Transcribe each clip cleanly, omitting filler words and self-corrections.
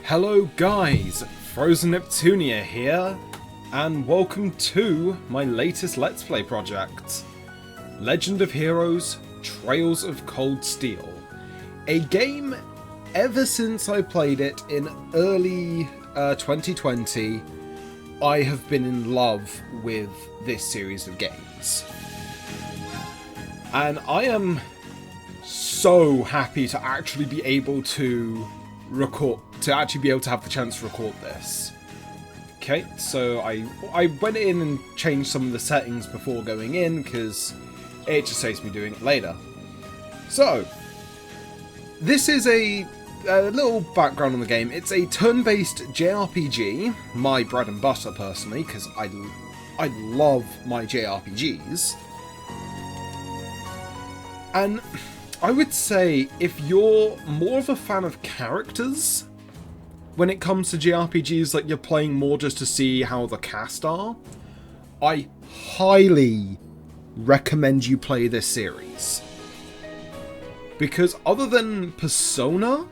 Hello guys, Frozen Neptunia here, and welcome to my latest Let's Play project, Legend of Heroes Trails of Cold Steel. A game ever since I played it in early 2020, I have been in love with this series of games. And I am so happy to actually be able to have the chance to record this. Okay, so I went in and changed some of the settings before going in because it just saves me doing it later. So, this is a little background on the game. It's a turn-based JRPG, my bread and butter personally, because I love my JRPGs. And I would say if you're more of a fan of characters when it comes to JRPGs, like you're playing more just to see how the cast are, I highly recommend you play this series. Because other than Persona,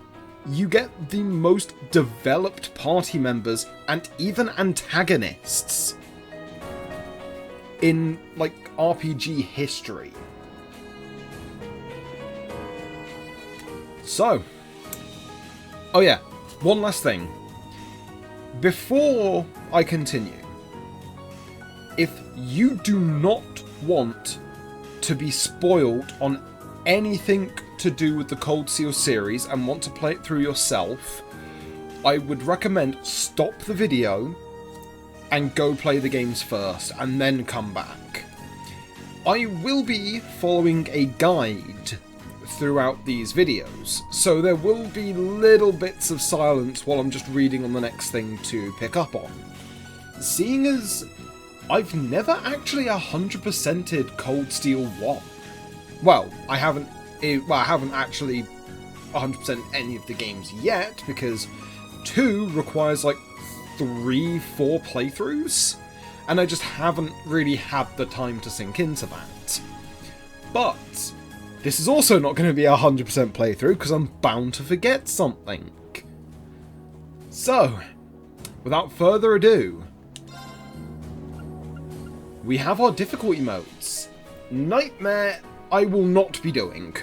you get the most developed party members and even antagonists in, like, RPG history. So, oh yeah, one last thing. Before I continue, if you do not want to be spoiled on anything to do with the Cold Steel series and want to play it through yourself, I would recommend stop the video and go play the games first and then come back. I will be following a guide throughout these videos, so there will be little bits of silence while I'm just reading on the next thing to pick up on. Seeing as I've never actually 100%ed Cold Steel 1. Well, I haven't actually 100% any of the games yet, because 2 requires like 3-4 playthroughs, and I just haven't really had the time to sink into that. But this is also not going to be a 100% playthrough, because I'm bound to forget something. So, without further ado, we have our difficulty modes. Nightmare, I will not be doing.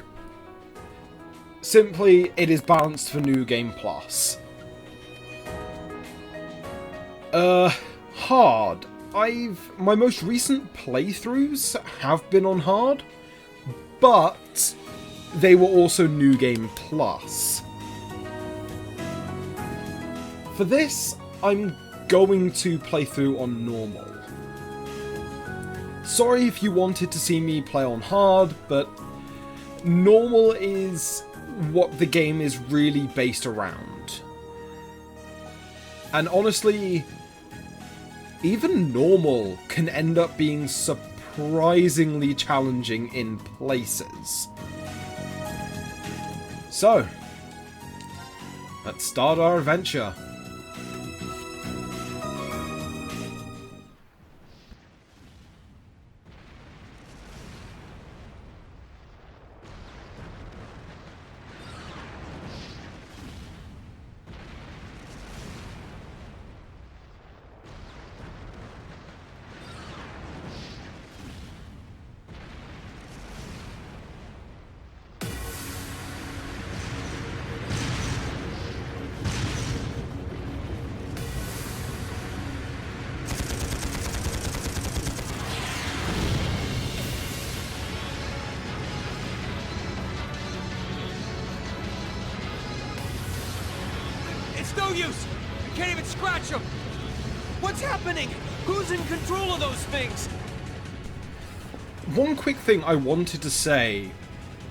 Simply, it is balanced for New Game Plus. Hard. My most recent playthroughs have been on hard, but they were also New Game Plus. For this, I'm going to play through on normal. Sorry if you wanted to see me play on hard, but normal is what the game is really based around. And honestly, even normal can end up being surprisingly challenging in places. So, let's start our adventure. No use! I can't even scratch them! What's happening? Who's in control of those things? One quick thing I wanted to say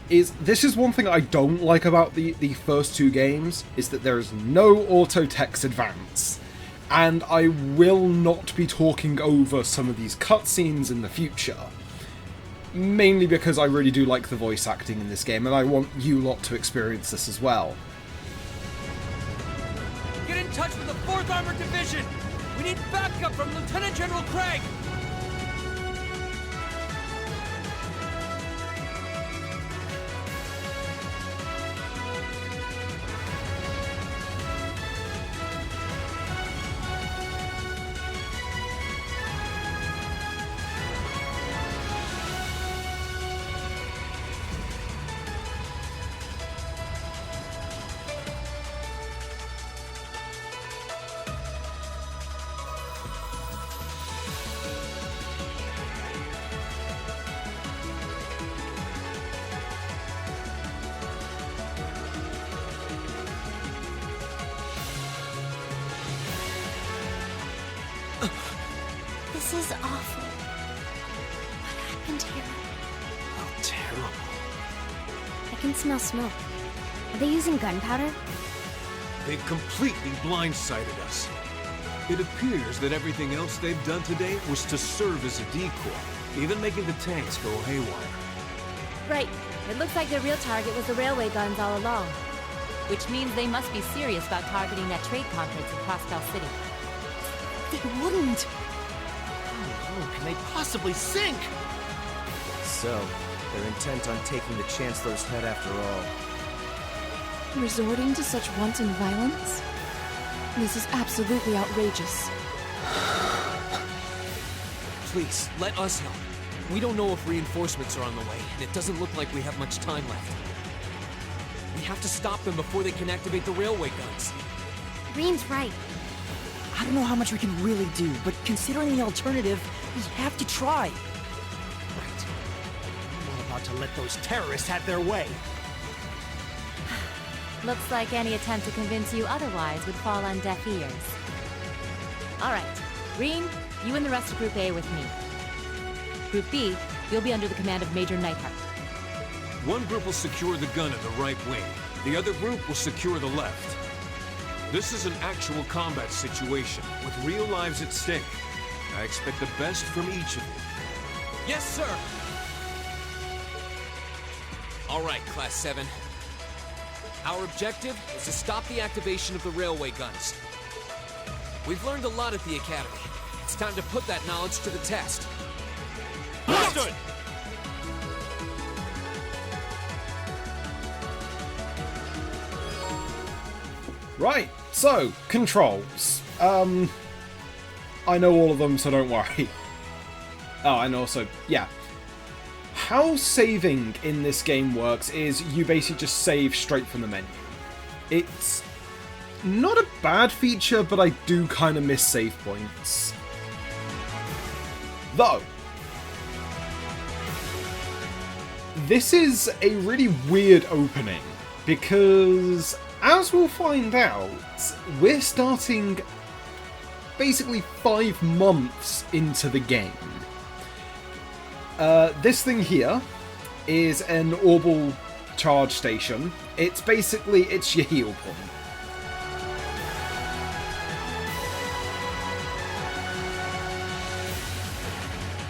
is this is one thing I don't like about the first 2 games, is that there is no auto text advance. And I will not be talking over some of these cutscenes in the future. Mainly because I really do like the voice acting in this game, and I want you lot to experience this as well. Get in touch with the 4th Armored Division! We need backup from Lieutenant General Craig! This is awful. What happened here? How terrible. I can smell smoke. Are they using gunpowder? They've completely blindsided us. It appears that everything else they've done today was to serve as a decoy, even making the tanks go haywire. Right. It looks like their real target was the railway guns all along. Which means they must be serious about targeting that trade conference in Crossbell City. They wouldn't. How low can they possibly sink? So, they're intent on taking the Chancellor's head after all. Resorting to such wanton violence? This is absolutely outrageous. Please, let us help. We don't know if reinforcements are on the way, and it doesn't look like we have much time left. We have to stop them before they can activate the railway guns. Green's right. I don't know how much we can really do, but considering the alternative, we have to try. Right. I'm not about to let those terrorists have their way. Looks like any attempt to convince you otherwise would fall on deaf ears. Alright, Green, you and the rest of Group A with me. Group B, you'll be under the command of Major Neidhart. One group will secure the gun in the right wing. The other group will secure the left. This is an actual combat situation, with real lives at stake. I expect the best from each of you. Yes, sir! All right, Class 7. Our objective is to stop the activation of the railway guns. We've learned a lot at the Academy. It's time to put that knowledge to the test. Understood! Right, so, controls. I know all of them, so don't worry. Oh, and also, yeah. How saving in this game works is you basically just save straight from the menu. It's not a bad feature, but I do kind of miss save points. Though, this is a really weird opening, because as we'll find out, we're starting basically 5 months into the game. This thing here is an orbital charge station. It's basically, it's your heal point.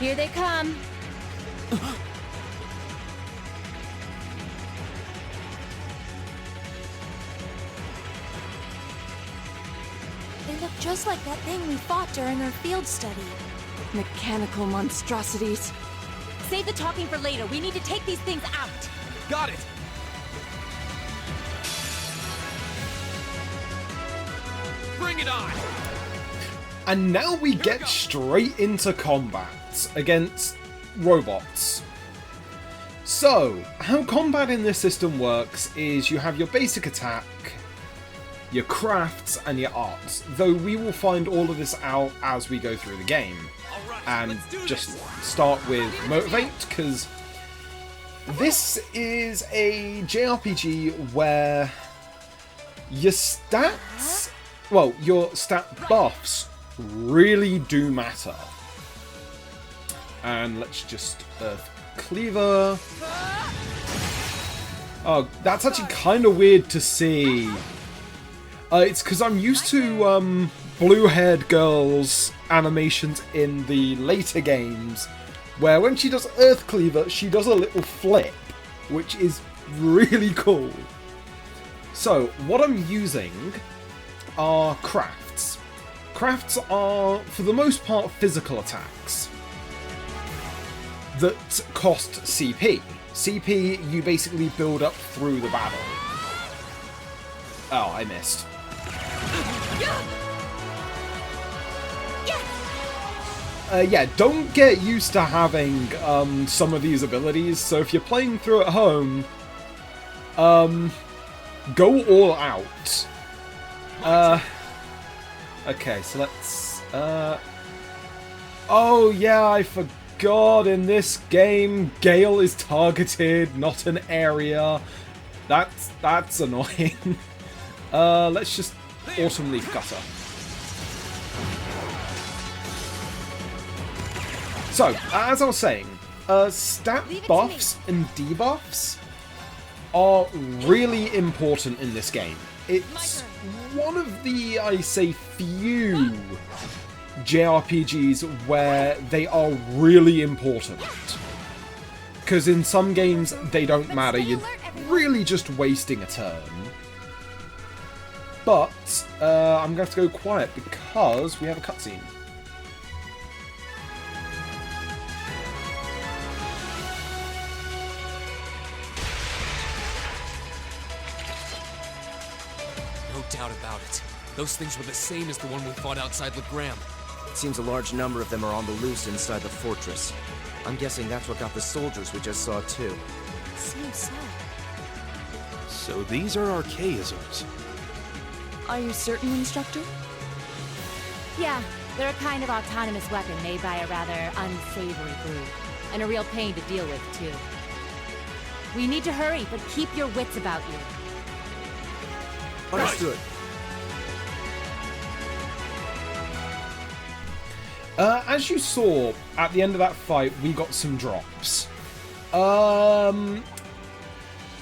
Here they come. They look just like that thing we fought during our field study. Mechanical monstrosities. Save the talking for later. We need to take these things out. Got it! Bring it on! And now we get straight into combat against robots. So, how combat in this system works is you have your basic attack, your crafts, and your arts. Though we will find all of this out as we go through the game. And just start with Motivate, because this is a JRPG where your stats, well, your stat buffs really do matter. And let's just Earth Cleaver. Oh, that's actually kind of weird to see. It's because I'm used to blue-haired girls animations in the later games, where when she does Earth Cleaver, she does a little flip, which is really cool. So, what I'm using are crafts. Crafts are, for the most part, physical attacks that cost CP. CP you basically build up through the battle. Oh, I missed. Yeah, don't get used to having some of these abilities, so if you're playing through at home, go all out. Okay, so let's... Oh yeah, I forgot, in this game, Gale is targeted, not an area. That's annoying. Let's just Autumn Leaf Cutter. So, as I was saying, stat buffs and debuffs are really important in this game. It's one of the, I say, few JRPGs where they are really important. Because in some games, they don't matter. You're really just wasting a turn. But I'm going to have to go quiet because we have a cutscene. No doubt about it. Those things were the same as the one we fought outside Legram. It seems a large number of them are on the loose inside the fortress. I'm guessing that's what got the soldiers we just saw too. Seems so. So these are archaisms. Are you certain, Instructor? Yeah, they're a kind of autonomous weapon made by a rather unsavory group. And a real pain to deal with, too. We need to hurry, but keep your wits about you. Understood. As you saw, at the end of that fight, we got some drops.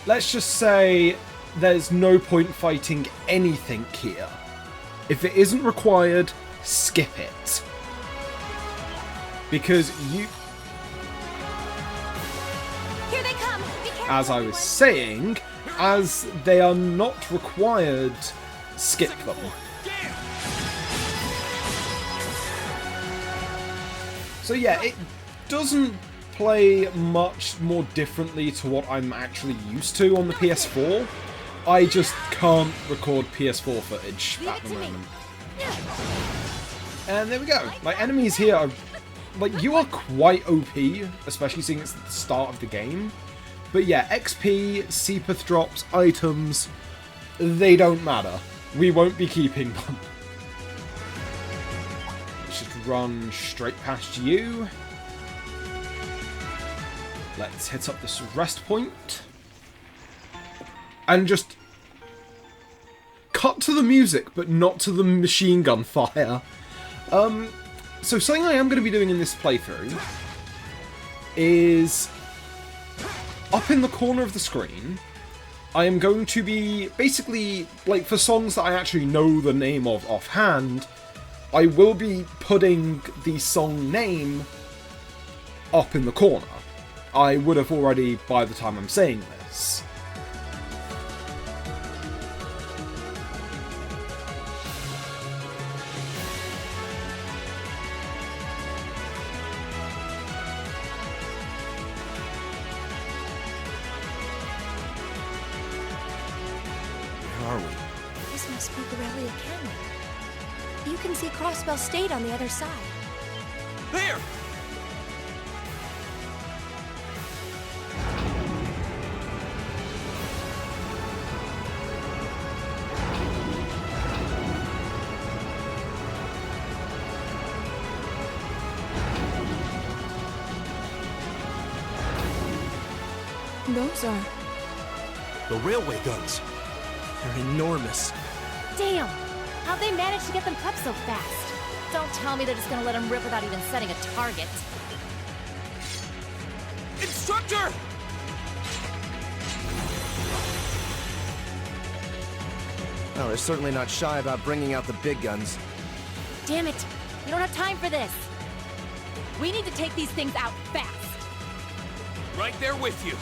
Let's just say there's no point fighting anything here. If it isn't required, skip it. Because you... Here they come! Be careful, As I was everyone. saying, as they are not required, skip them. So yeah, it doesn't play much more differently to what I'm actually used to on the PS4. I just can't record PS4 footage at the moment. And there we go. Like, enemies here are... Like, you are quite OP, especially seeing it's at the start of the game. But yeah, XP, Seepeth drops, items, they don't matter. We won't be keeping them. Let's just run straight past you. Let's hit up this rest point. And just cut to the music, but not to the machine gun fire. So something I am going to be doing in this playthrough is up in the corner of the screen, I am going to be basically, like, for songs that I actually know the name of offhand, I will be putting the song name up in the corner. I would have already by the time I'm saying this. Where are we? This must be Corellia Canyon. You can see Crossbell State on the other side. There! Those are... The railway guns. They're enormous. Damn! How'd they manage to get them cut so fast? Don't tell me they're just gonna let them rip without even setting a target. Instructor! Well, they're certainly not shy about bringing out the big guns. Damn it! We don't have time for this! We need to take these things out fast! Right there with you.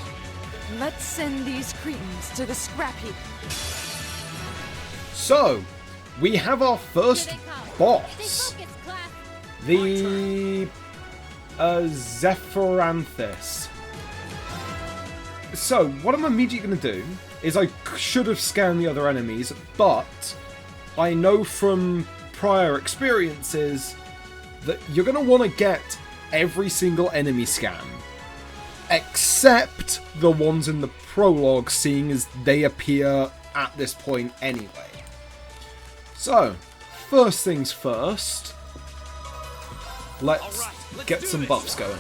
Let's send these cretins to the scrap heap. So, we have our first Here they come. boss. Stay focused, class. The Zephyranthus. So, what I'm immediately going to do is I should have scanned the other enemies, but I know from prior experiences that you're going to want to get every single enemy scan, except the ones in the prologue, seeing as they appear at this point anyway. So, first things first, let's get do some this. buffs going.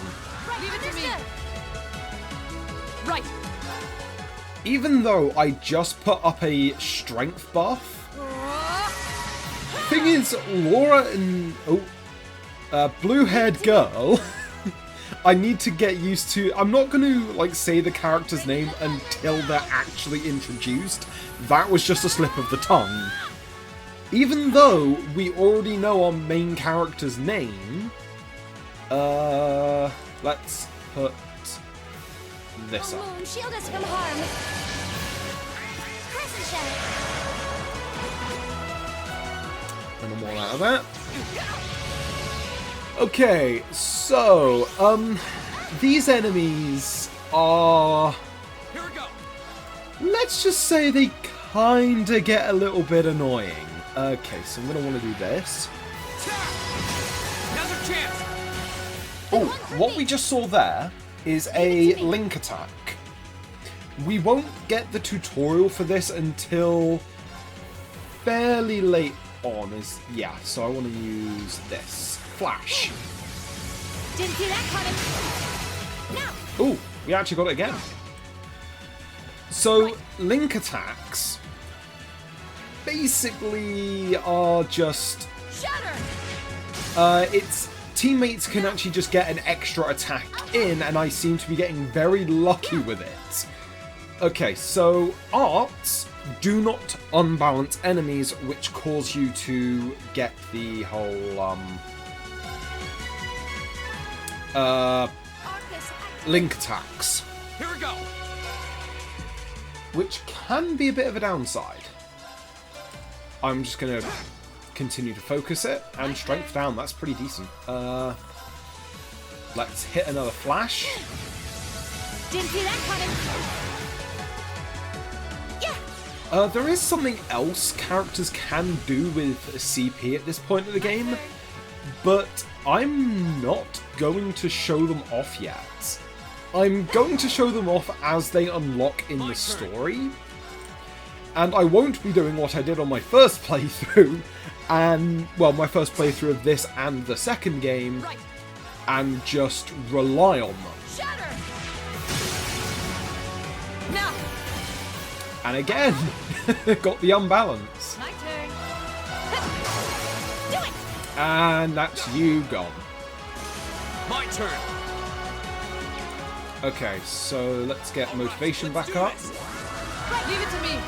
Leave it to me! Right. Even though I just put up a strength buff, thing is, Laura and blue-haired girl I need to get used to... I'm not going to, like, say the character's name until they're actually introduced. That was just a slip of the tongue. Even though we already know our main character's name, let's put this up. Moon, shield us from harm. Crescent shell. And I'm all out of that. Okay, so, these enemies are... Here we go. Let's just say they kinda get a little bit annoying. Okay, so I'm gonna want to do this. Now's our chance. Oh, what we just saw there is a Link attack. We won't get the tutorial for this until fairly late on. Yeah, so I want to use this. Flash. Didn't see that coming. Now. Oh, we actually got it again. So, Link attacks basically are just... its teammates can actually just get an extra attack in, and I seem to be getting very lucky with it. Okay, so arts do not unbalance enemies, which cause you to get the whole Link attacks. Here we go. Which can be a bit of a downside. I'm just going to continue to focus it, and strength down, that's pretty decent. Let's hit another flash. Didn't see that coming. Yeah. There is something else characters can do with CP at this point of the game, but I'm not going to show them off yet. I'm going to show them off as they unlock in the story. And I won't be doing what I did on my first playthrough, and, well, my first playthrough of this and the second game, and just rely on them. Shatter. Now. And again, got the unbalance. My turn. Do it. And that's you gone. My turn. Okay, so let's get motivation back up. Leave it to me.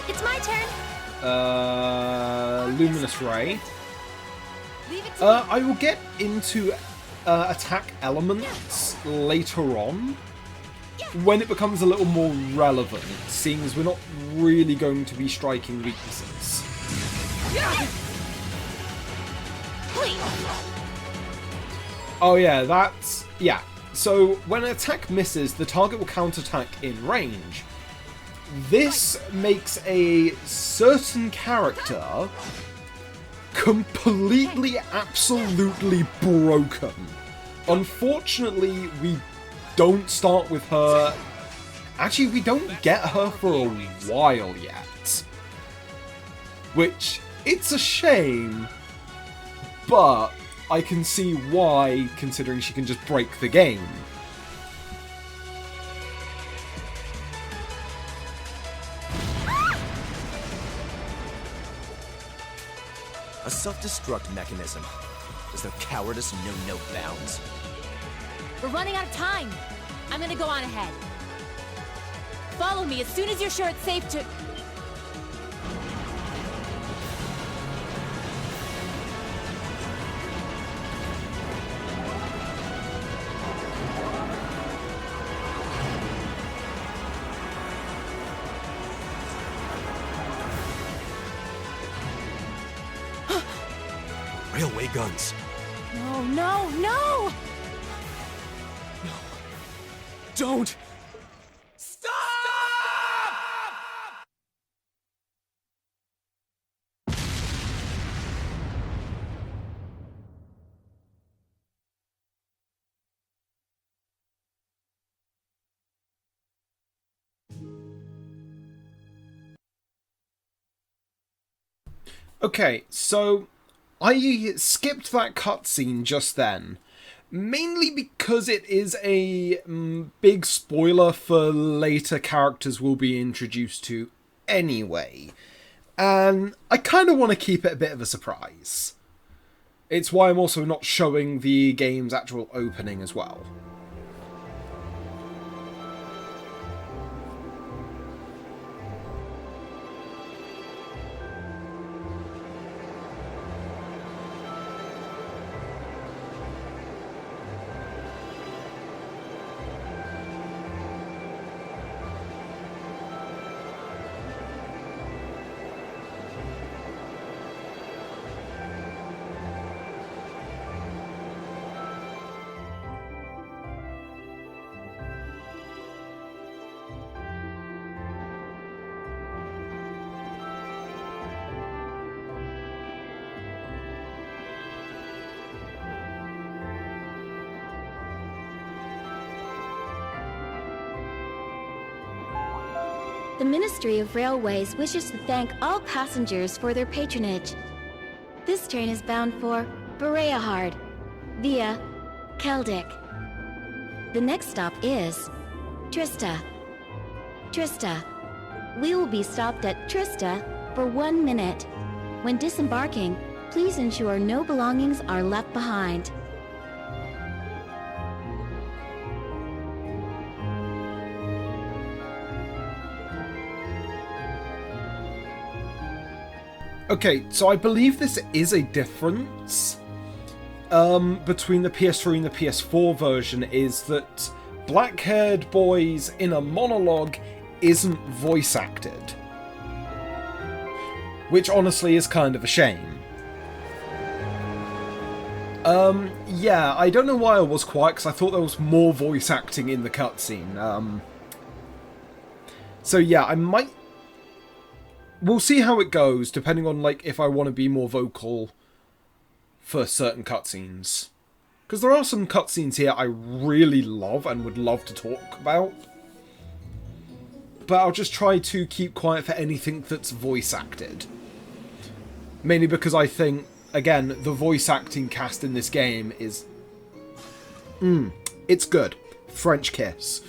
It's my turn. Luminous Ray. Leave it to me. I will get into attack elements later on, when it becomes a little more relevant, seeing as we're not really going to be striking weaknesses. Oh yeah, that's... yeah. So, when an attack misses, the target will counterattack in range. This makes a certain character completely, absolutely broken. Unfortunately, we don't start with her... Actually, we don't get her for a while yet. Which, it's a shame, but I can see why, considering she can just break the game. A self-destruct mechanism. Does their cowardice know no bounds? We're running out of time. I'm gonna go on ahead. Follow me as soon as you're sure it's safe to... Railway guns. No, no, no! Don't! Okay, so I skipped that cutscene just then, mainly because it is a big spoiler for later characters we'll be introduced to anyway, and I kind of want to keep it a bit of a surprise. It's why I'm also not showing the game's actual opening as well. The Ministry of Railways wishes to thank all passengers for their patronage. This train is bound for Bereahard via Keldic. The next stop is Trista. Trista. We will be stopped at Trista for 1 minute. When disembarking, please ensure no belongings are left behind. Okay, so I believe this is a difference between the PS3 and the PS4 version, is that black-haired boy's inner monologue isn't voice acted. Which honestly is kind of a shame. Yeah, I don't know why I was quiet, because I thought there was more voice acting in the cutscene. So yeah, I might... We'll see how it goes, depending on, like, if I want to be more vocal for certain cutscenes. Because there are some cutscenes here I really love and would love to talk about. But I'll just try to keep quiet for anything that's voice acted. Mainly because I think, again, the voice acting cast in this game is... it's good. French kiss.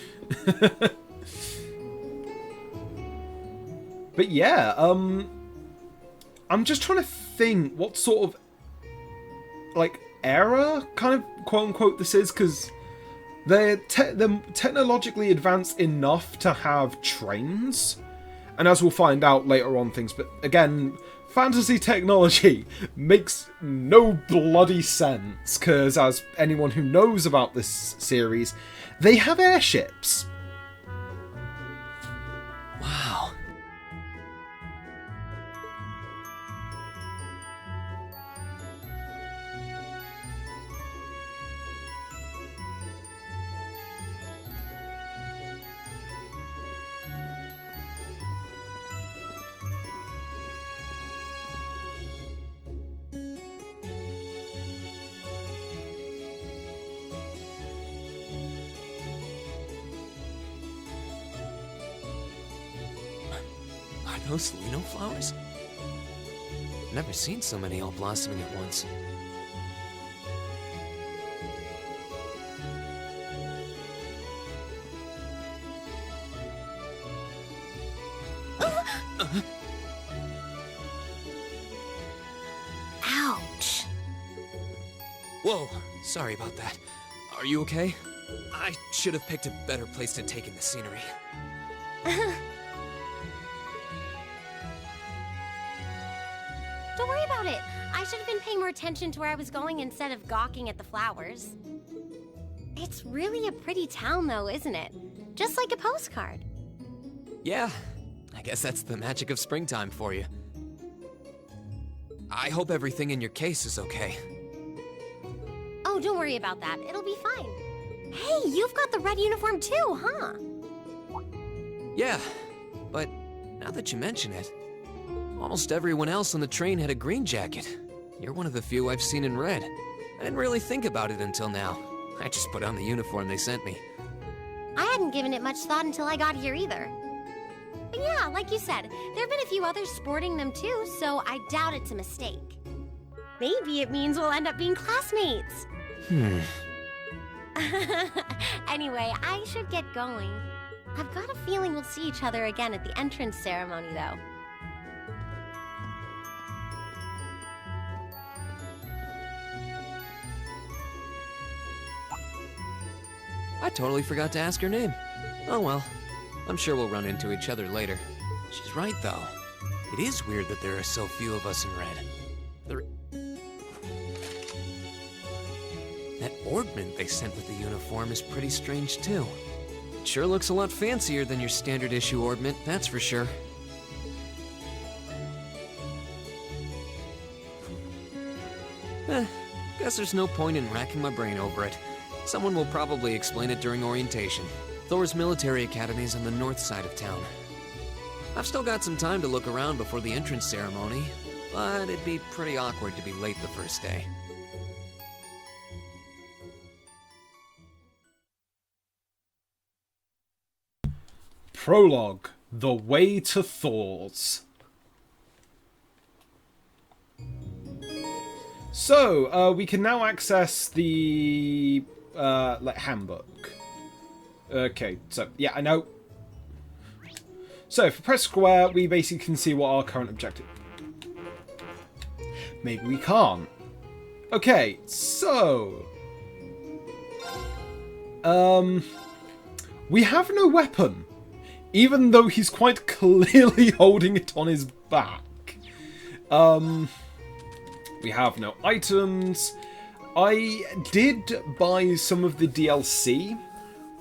But yeah, I'm just trying to think what sort of, like, era, kind of, quote-unquote, this is, because they're technologically advanced enough to have trains, and as we'll find out later on things, but again, fantasy technology makes no bloody sense, because as anyone who knows about this series, they have airships. Wow. Are those Lino flowers? Never seen so many all blossoming at once. Ouch. Whoa, sorry about that. Are you okay? I should have picked a better place to take in the scenery. Don't worry about it. I should have been paying more attention to where I was going instead of gawking at the flowers. It's really a pretty town, though, isn't it? Just like a postcard. Yeah, I guess that's the magic of springtime for you. I hope everything in your case is okay. Oh, don't worry about that. It'll be fine. Hey, you've got the red uniform too, huh? Yeah, but now that you mention it, almost everyone else on the train had a green jacket. You're one of the few I've seen in red. I didn't really think about it until now. I just put on the uniform they sent me. I hadn't given it much thought until I got here either. But yeah, like you said, there have been a few others sporting them too, so I doubt it's a mistake. Maybe it means we'll end up being classmates. Anyway, I should get going. I've got a feeling we'll see each other again at the entrance ceremony, though. I totally forgot to ask her name. Oh well. I'm sure we'll run into each other later. She's right, though. It is weird that there are so few of us in Red. That orbment they sent with the uniform is pretty strange, too. It sure looks a lot fancier than your standard issue orbment, that's for sure. Guess there's no point in racking my brain over it. Someone will probably explain it during orientation. Thor's military academy's on the north side of town. I've still got some time to look around before the entrance ceremony, but it'd be pretty awkward to be late the first day. Prologue: The Way to Thor's. So, we can now access the handbook. Okay, so yeah, I know. So if we press square, we basically can see what our current objective. Maybe we can't. Okay, so we have no weapon, even though he's quite clearly holding it on his back. We have no items. I did buy some of the DLC,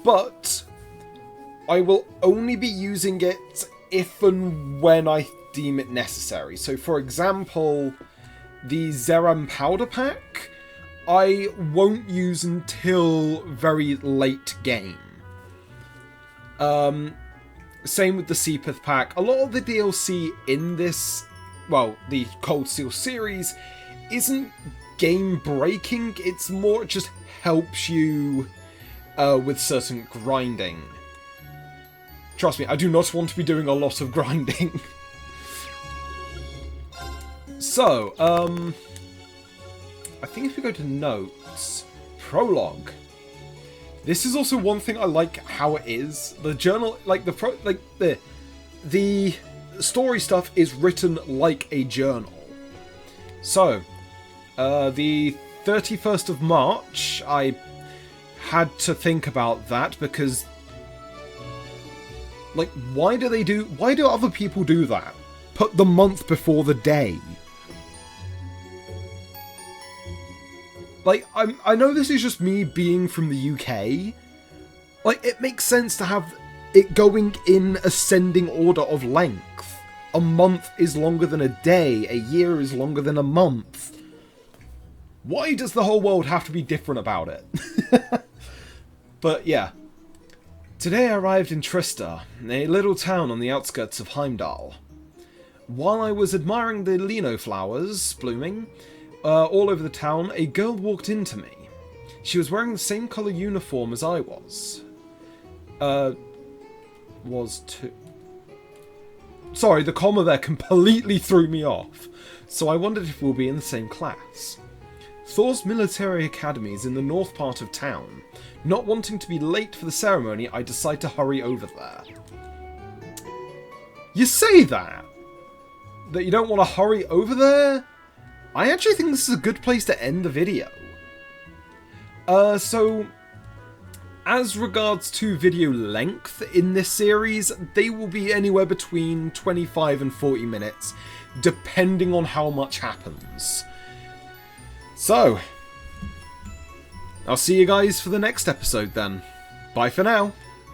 but I will only be using it if and when I deem it necessary. So, for example, the Zeram powder pack, I won't use until very late game. Same with the Seepith pack. A lot of the DLC in this, well, the Cold Steel series, isn't game-breaking, it's more just helps you with certain grinding. Trust me, I do not want to be doing a lot of grinding. So, I think if we go to notes, prologue. This is also one thing I like how it is. The journal, like the story stuff is written like a journal. So, the 31st of March, I had to think about that because, like, why do other people do that? Put the month before the day. Like, I know this is just me being from the UK. Like, it makes sense to have it going in ascending order of length. A month is longer than a day. A year is longer than a month. Why does the whole world have to be different about it? But yeah. Today I arrived in Trista, a little town on the outskirts of Heimdall. While I was admiring the lino flowers blooming all over the town, a girl walked into me. She was wearing the same colour uniform as I was. Sorry, the comma there completely threw me off, so I wondered if we'll be in the same class. Thor's military academy is in the north part of town. Not wanting to be late for the ceremony, I decide to hurry over there. You say that? That you don't want to hurry over there? I actually think this is a good place to end the video. So, as regards to video length in this series, they will be anywhere between 25 and 40 minutes, depending on how much happens. So, I'll see you guys for the next episode then. Bye for now.